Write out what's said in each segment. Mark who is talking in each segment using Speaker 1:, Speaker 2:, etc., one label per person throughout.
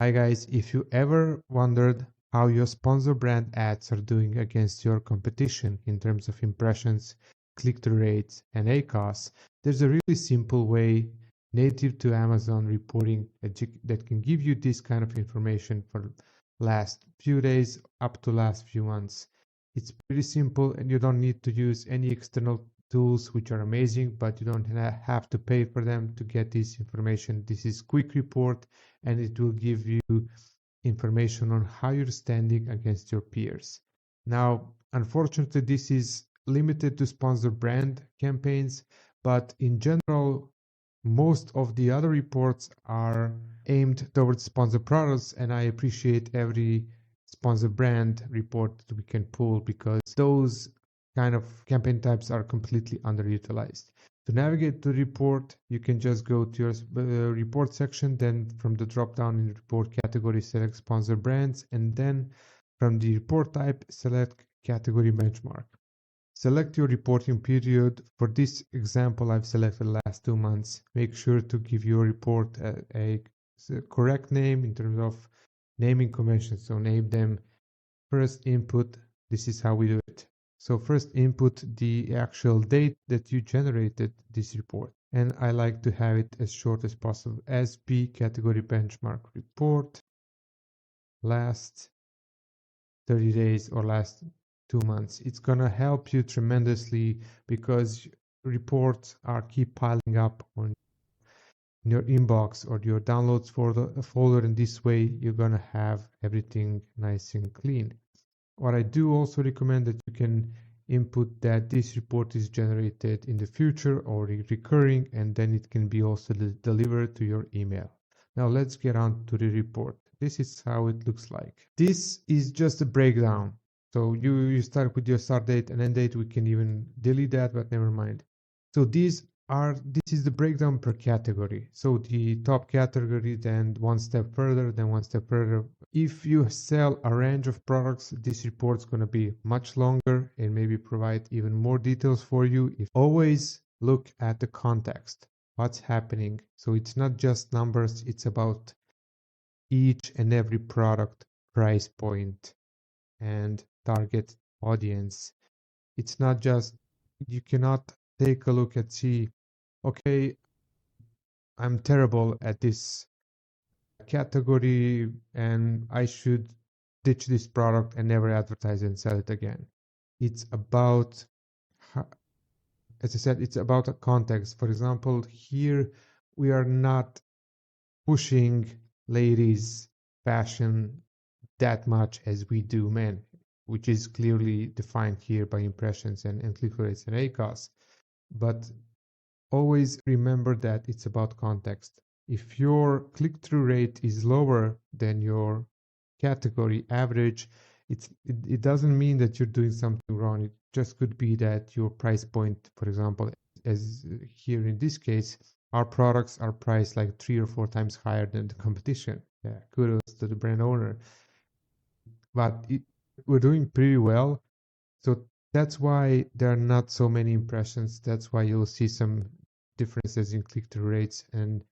Speaker 1: Hi guys, if you ever wondered how your sponsor brand ads are doing against your competition in terms of impressions, click-through rates, and ACoS, there's a really simple way native to Amazon reporting that can give you this kind of information for last few days up to last few months. It's pretty simple and you don't need to use any external tools which are amazing, but you don't have to pay for them to get this information. This is quick report and it will give you information on how you're standing against your peers. Now, unfortunately, this is limited to sponsor brand campaigns, but in general, most of the other reports are aimed towards sponsor products, and I appreciate every sponsor brand report that we can pull because those kind of campaign types are completely underutilized. To navigate to the report, you can just go to your report section, then from the drop down in the report category, select sponsor brands, and then from the report type, select category benchmark. Select your reporting period. For this example, I've selected the last 2 months. Make sure to give your report a correct name in terms of naming conventions. So name them first input. This is how we do it. So first input the actual date that you generated this report. And I like to have it as short as possible. SB category benchmark report last 30 days or last 2 months. It's going to help you tremendously because reports are keep piling up on your inbox or your downloads folder. And this way you're going to have everything nice and clean. What I do also recommend that you can input that this report is generated in the future or recurring, and then it can be also delivered to your email. Now let's get on to the report. This is how it looks like. This is just a breakdown. So you start with your start date and end date. We can even delete that, but never mind. So this is the breakdown per category. So the top category, then one step further, then one step further. If you sell a range of products, this report's going to be much longer and maybe provide even more details for you. If always look at the context, what's happening. So it's not just numbers, it's about each and every product, price point, and target audience. It's not just, you cannot take a look and see, okay, I'm terrible at this category and I should ditch this product and never advertise and sell it again. It's about, as I said, it's about a context. For example, here we are not pushing ladies' fashion that much as we do men, which is clearly defined here by impressions and click-through rates and ACoS. But always remember that it's about context. If your click-through rate is lower than your category average, it doesn't mean that you're doing something wrong. It just could be that your price point, for example, as here in this case, our products are priced like 3 or 4 times higher than the competition. Yeah, kudos to the brand owner. But we're doing pretty well. So that's why there are not so many impressions. That's why you'll see some differences in click-through rates. And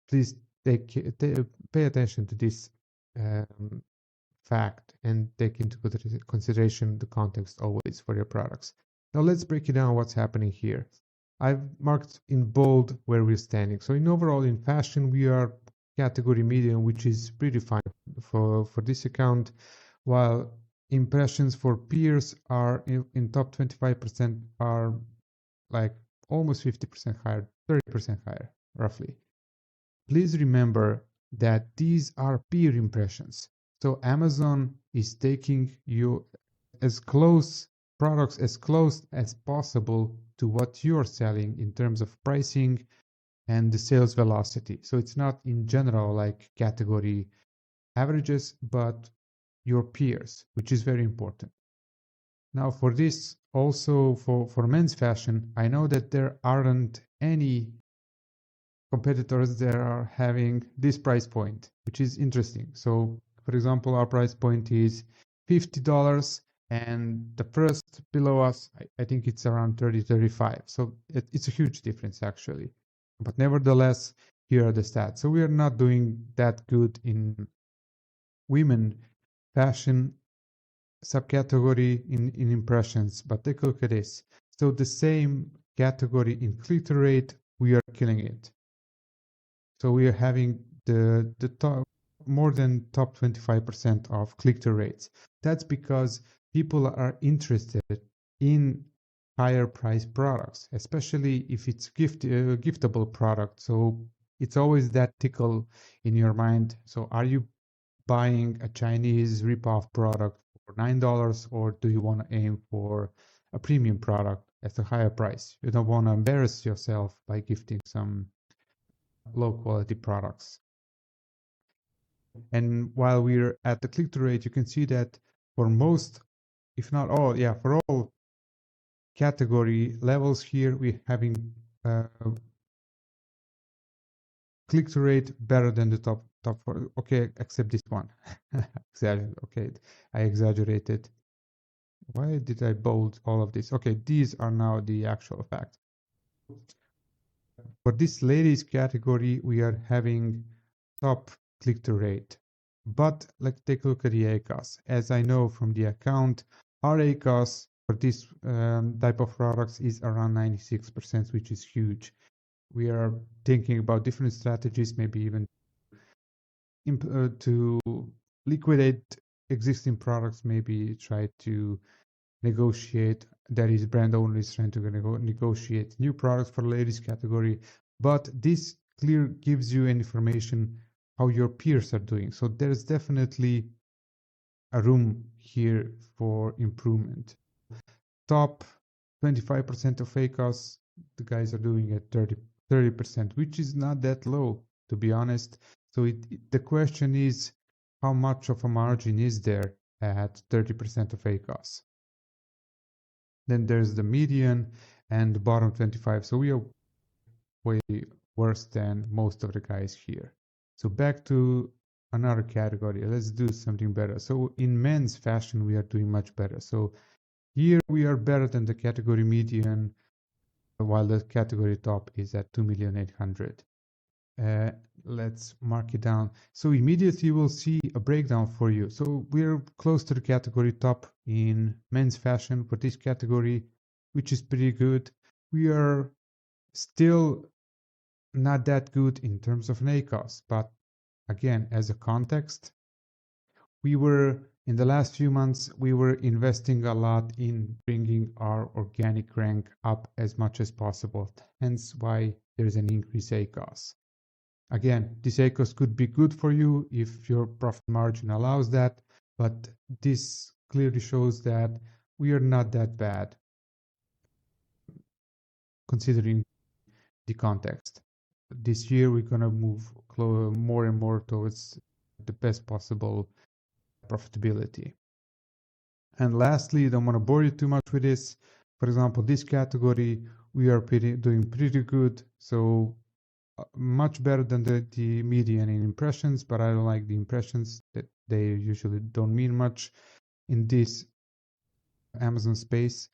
Speaker 1: please pay attention to this fact and take into consideration the context always for your products. Now let's break it down what's happening here. I've marked in bold where we're standing. So in overall in fashion, we are category medium, which is pretty fine for this account, while impressions for peers are in top 25% are like almost 50% higher, 30% higher, roughly. Please remember that these are peer impressions. So Amazon is taking you products as close as possible to what you're selling in terms of pricing and the sales velocity. So it's not in general like category averages, but your peers, which is very important. Now for this, also for men's fashion, I know that there aren't any competitors that are having this price point, which is interesting. So for example, our price point is $50 and the first below us, I think it's around 30, 35. So it's a huge difference actually. But nevertheless, here are the stats. So we are not doing that good in women fashion subcategory in impressions, but take a look at this. So the same category in click-through rate, we are killing it. So we are having the top more than top 25% of click-through rates. That's because people are interested in higher price products, especially if it's giftable product. So it's always that tickle in your mind. So are you buying a Chinese ripoff product for $9, or do you want to aim for a premium product at a higher price? You don't want to embarrass yourself by gifting some low quality products. And while we're at the click-through rate, you can see that for most, if not all, for all category levels here, we're having click-through rate better than the top four. Okay, except this one. Okay, I exaggerated. Why did I bold all of this? Okay, these are now the actual facts. For this ladies category, we are having top click-through rate. But let's take a look at the ACoS. As I know from the account, our ACoS for this type of products is around 96%, which is huge. We are thinking about different strategies, maybe even to liquidate existing products, maybe try to negotiate. That is, brand owner is trying to negotiate new products for the ladies category. But this clear gives you information how your peers are doing. So there's definitely a room here for improvement. Top 25% of ACoS, the guys are doing at 30%, which is not that low, to be honest. So the question is, how much of a margin is there at 30% of ACoS? Then there's the median and the bottom 25. So we are way worse than most of the guys here. So back to another category. Let's do something better. So in men's fashion, we are doing much better. So here we are better than the category median, while the category top is at 2,800,000. Let's mark it down. So immediately we'll see a breakdown for you. So we're close to the category top in men's fashion for this category, which is pretty good. We are still not that good in terms of an ACoS, but again, as a context, we were in the last few months, we were investing a lot in bringing our organic rank up as much as possible. Hence why there's an increased ACoS. Again, this ACoS could be good for you if your profit margin allows that, but this clearly shows that we are not that bad considering the context. This year, we're going to move more and more towards the best possible profitability. And lastly, don't want to bore you too much with this. For example, this category, we are doing pretty good. So much better than the median in impressions, but I don't like the impressions, that they usually don't mean much in this Amazon space.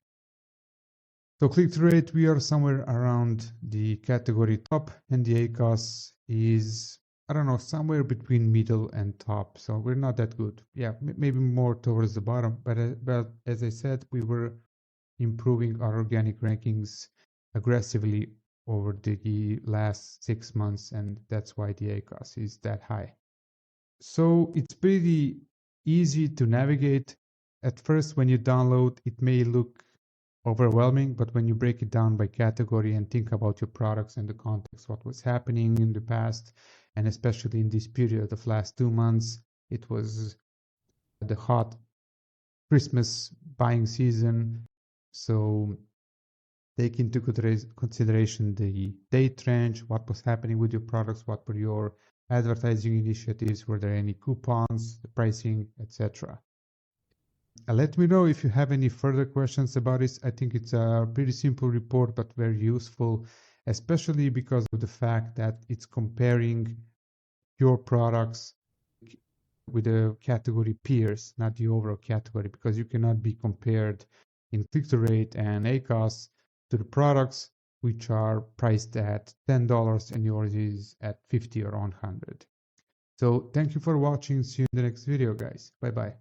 Speaker 1: So click-through rate, we are somewhere around the category top, and the ACoS is, I don't know, somewhere between middle and top. So we're not that good. Yeah, maybe more towards the bottom. But as I said, we were improving our organic rankings aggressively over the last 6 months, and that's why the ACoS is that high. So it's pretty easy to navigate. At first, when you download, it may look overwhelming, but when you break it down by category and think about your products and the context, what was happening in the past, and especially in this period of last 2 months, it was the hot Christmas buying season. So take into consideration the date range, what was happening with your products, what were your advertising initiatives, were there any coupons, the pricing, etc. Let me know if you have any further questions about this. I think it's a pretty simple report, but very useful, especially because of the fact that it's comparing your products with the category peers, not the overall category, because you cannot be compared in click-through rate and ACoS to the products which are priced at $10 and yours is at 50 or 100. So thank you for watching. See you in the next video, guys. Bye bye.